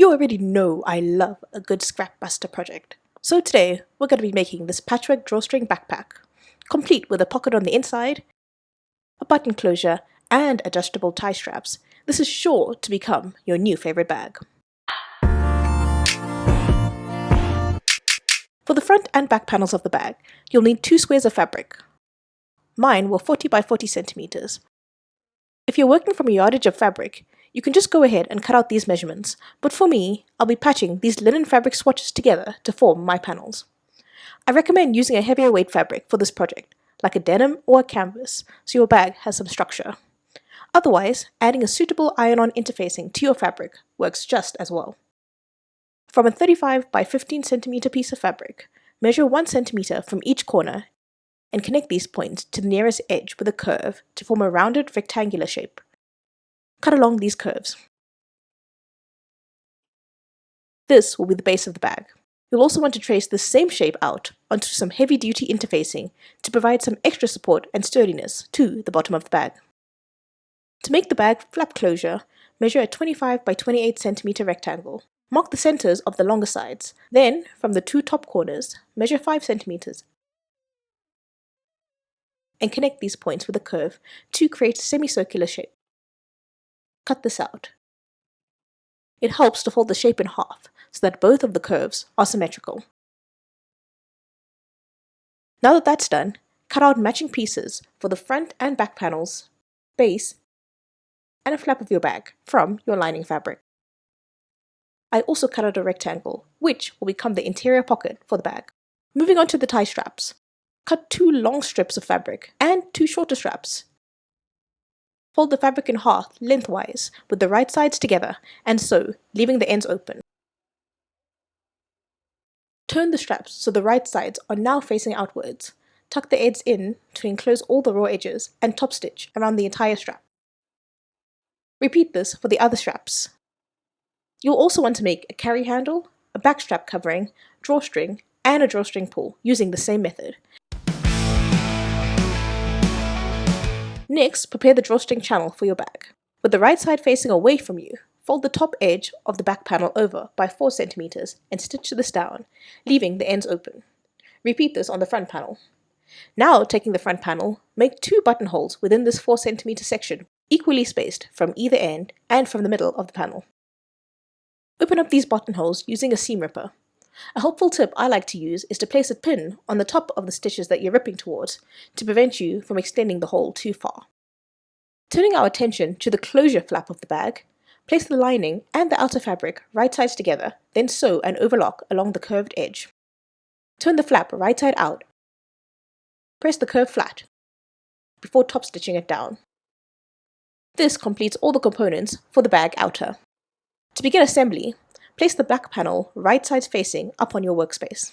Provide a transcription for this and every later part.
You already know I love a good scrap buster project. So today, we're going to be making this patchwork drawstring backpack, complete with a pocket on the inside, a button closure, and adjustable tie straps. This is sure to become your new favorite bag. For the front and back panels of the bag, you'll need 2 squares of fabric. Mine were 40 by 40 centimeters. If you're working from a yardage of fabric, you can just go ahead and cut out these measurements, but for me, I'll be patching these linen fabric swatches together to form my panels. I recommend using a heavier weight fabric for this project, like a denim or a canvas, so your bag has some structure. Otherwise, adding a suitable iron-on interfacing to your fabric works just as well. From a 35 by 15 centimeter piece of fabric, measure 1 centimeter from each corner and connect these points to the nearest edge with a curve to form a rounded rectangular shape. Cut along these curves. This will be the base of the bag. You'll also want to trace the same shape out onto some heavy-duty interfacing to provide some extra support and sturdiness to the bottom of the bag. To make the bag flap closure, measure a 25 by 28 centimeter rectangle. Mark the centers of the longer sides. Then, from the 2 top corners, measure 5 centimeters and connect these points with a curve to create a semicircular shape. Cut this out. It helps to fold the shape in half so that both of the curves are symmetrical. Now that that's done, cut out matching pieces for the front and back panels, base, and a flap of your bag from your lining fabric. I also cut out a rectangle, which will become the interior pocket for the bag. Moving on to the tie straps. Cut 2 long strips of fabric and 2 shorter straps. Fold the fabric in half lengthwise with the right sides together and sew, leaving the ends open. Turn the straps so the right sides are now facing outwards. Tuck the ends in to enclose all the raw edges and top stitch around the entire strap. Repeat this for the other straps. You'll also want to make a carry handle, a back strap covering, drawstring, and a drawstring pull using the same method. Next, prepare the drawstring channel for your bag. With the right side facing away from you, fold the top edge of the back panel over by 4 centimeters and stitch this down, leaving the ends open. Repeat this on the front panel. Now, taking the front panel, make 2 buttonholes within this 4 centimeter section, equally spaced from either end and from the middle of the panel. Open up these buttonholes using a seam ripper. A helpful tip I like to use is to place a pin on the top of the stitches that you're ripping towards to prevent you from extending the hole too far. Turning our attention to the closure flap of the bag, place the lining and the outer fabric right sides together, then sew and overlock along the curved edge. Turn the flap right side out. Press the curve flat before top stitching it down. This completes all the components for the bag outer. To begin assembly, place the back panel right sides facing up on your workspace.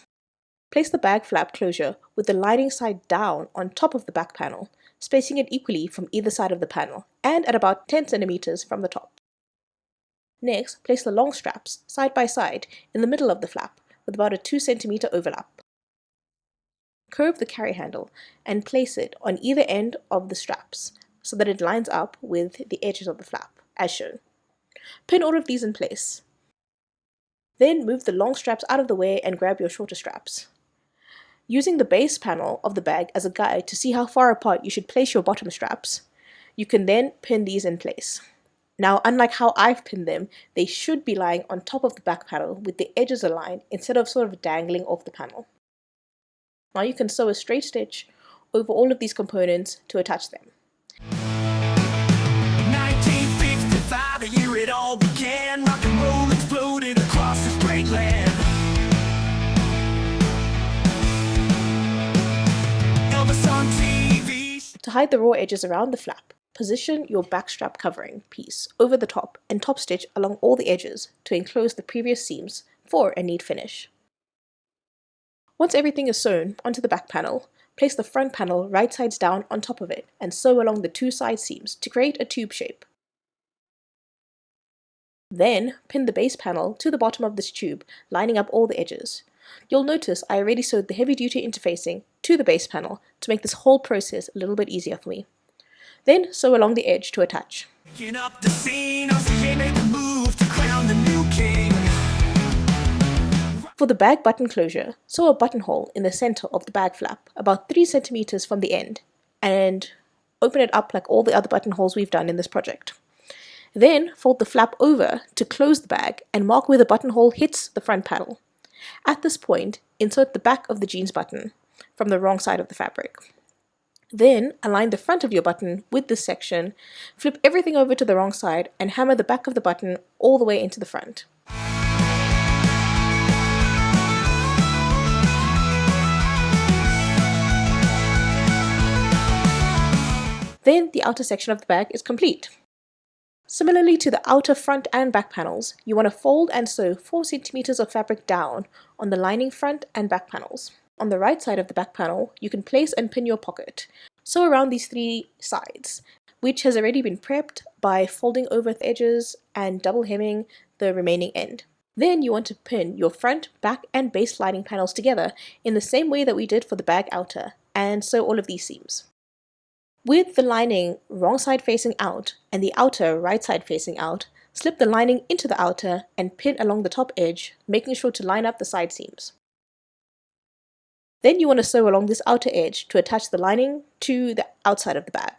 Place the bag flap closure with the lining side down on top of the back panel, spacing it equally from either side of the panel and at about 10 centimeters from the top. Next, place the long straps side by side in the middle of the flap with about a 2 centimeter overlap. Curve the carry handle and place it on either end of the straps so that it lines up with the edges of the flap, as shown. Pin all of these in place. Then move the long straps out of the way and grab your shorter straps. Using the base panel of the bag as a guide to see how far apart you should place your bottom straps, you can then pin these in place. Now, unlike how I've pinned them, they should be lying on top of the back panel with the edges aligned instead of sort of dangling off the panel. Now you can sew a straight stitch over all of these components to attach them. 1955, the year it all began, rock and roll exploded across this great land. Elvis on TV. To hide the raw edges around the flap, position your backstrap covering piece over the top and top stitch along all the edges to enclose the previous seams for a neat finish. Once everything is sewn onto the back panel, place the front panel right sides down on top of it and sew along the 2 side seams to create a tube shape. Then, pin the base panel to the bottom of this tube, lining up all the edges. You'll notice I already sewed the heavy-duty interfacing to the base panel to make this whole process a little bit easier for me. Then, sew along the edge to attach. Up the scene, made the move to crown the new king. For the bag button closure, sew a buttonhole in the center of the bag flap, about 3 centimeters from the end, and open it up like all the other buttonholes we've done in this project. Then fold the flap over to close the bag and mark where the buttonhole hits the front panel. At this point, insert the back of the jeans button from the wrong side of the fabric. Then align the front of your button with this section, flip everything over to the wrong side, and hammer the back of the button all the way into the front. Then the outer section of the bag is complete. Similarly to the outer front and back panels, you want to fold and sew 4 centimeters of fabric down on the lining front and back panels. On the right side of the back panel, you can place and pin your pocket. Sew around these 3 sides, which has already been prepped by folding over the edges and double hemming the remaining end. Then you want to pin your front, back and base lining panels together in the same way that we did for the bag outer, and sew all of these seams. With the lining wrong side facing out and the outer right side facing out, slip the lining into the outer and pin along the top edge, making sure to line up the side seams. Then you want to sew along this outer edge to attach the lining to the outside of the bag.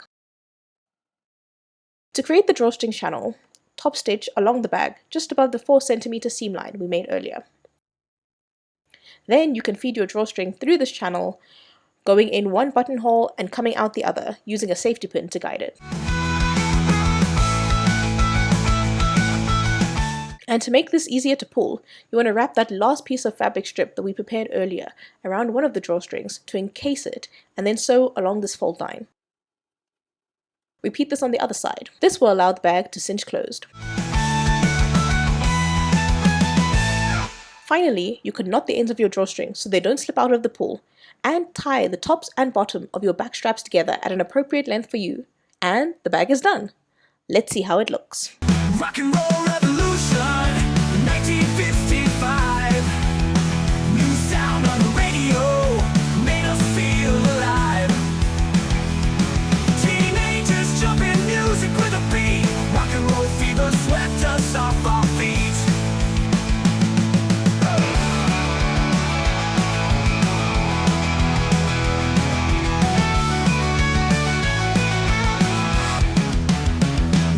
To create the drawstring channel, top stitch along the bag just above the 4 centimeter seam line we made earlier. Then you can feed your drawstring through this channel, going in one buttonhole and coming out the other, using a safety pin to guide it. And to make this easier to pull, you want to wrap that last piece of fabric strip that we prepared earlier around one of the drawstrings to encase it, and then sew along this fold line. Repeat this on the other side. This will allow the bag to cinch closed. Finally, you can knot the ends of your drawstring so they don't slip out of the pull, and tie the tops and bottom of your back straps together at an appropriate length for you, and the bag is done. Let's see how it looks. Rock and roll revolution, 1955. New sound on the radio made us feel alive. Teenagers jumping music with a beat. Rock and roll fever swept us off our feet.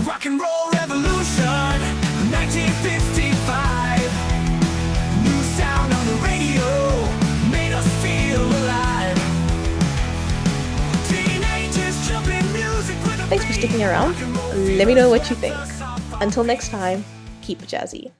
Rock and roll revolution, 1955. New sound on the radio made us feel alive. Teenagers jumping music with a Thanks for sticking around. Let me know what you think. Until next time, keep it jazzy.